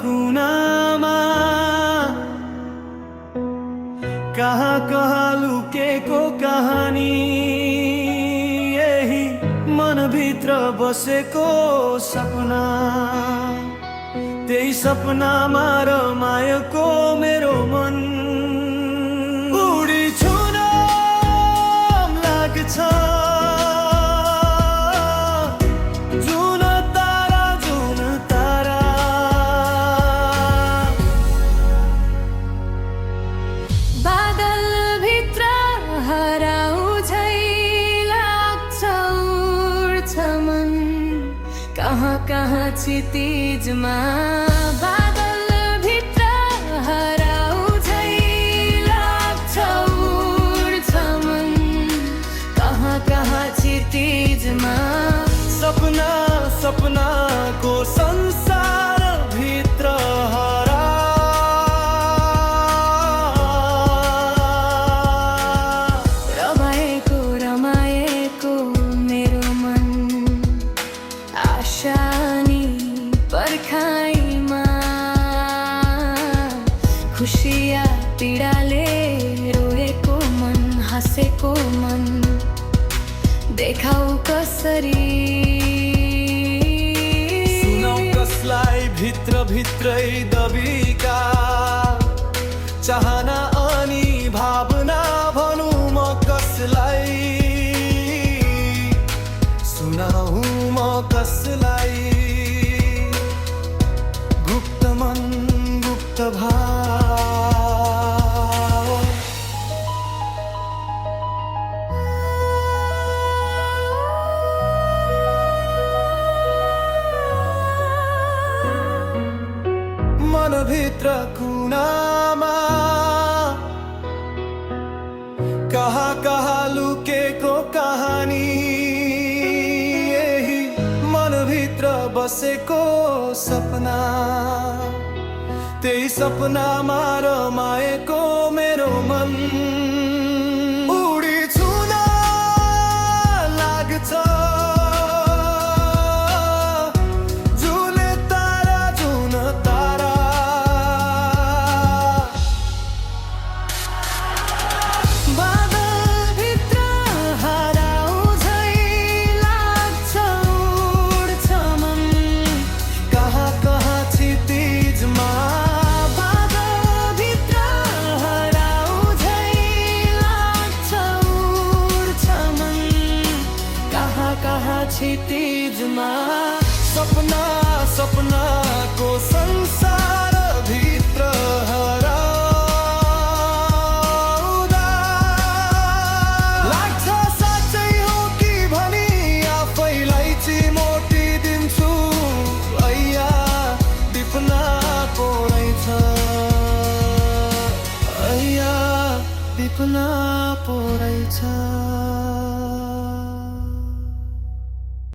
कुनामा कहाँ कहाँ लुकेको कहानी, यही मनभित्र बसेको सपना, त्यही सपनामा रमाएको मेरो मन। उडी छुन लाग्छ जुन तारा, जुन तारा। बादल भित्र हराउँझै लाग्छ, उड्छ मन कहाँ कहाँ क्षितिजमा। बादल भित्र हराउँझै लाग्छ, उड्छ मन कहाँ कहाँ क्षितिजमा। सपना सपनाको संसार भित्र हरा, रमाएको रमाएको मेरो मन, आशा नि पर्खाइमा। खुसिया पीडाले रोएको मन, हाँसेको मन देखाउ कसरी। सुनाउ कसलाई भित्र भित्रै दबिका चाहना अनि भावना भनौँ म कसलाई। सुनाऊ म कसलाई गुप्त मन गुप्त भाव। मनभित्र कुनामा कहाँ कहाँ लुकेको कहानी, यही मनभित्र बसेको सपना, त्यही सपनामा रमाएको मेरो मन। उडी छुन लाग्छ जुन तारा, जुन तारा। बादल भित्र हराउँझै लाग्छ, उड्छ मन कहाँ कहाँ क्षितिजमा। बादल भित्र हराउँझै लाग्छ, उड्छ मन कहाँ कहाँ क्षितिजमा। सपना सपनाको संसार भित्र हराउँदा लाग्छ साँच्चै हो कि भनी आफैलाई चिमोटिदिन्छु। ऐया दिप्ना पो रहेछ, ऐया दिप्ना पो रहेछ।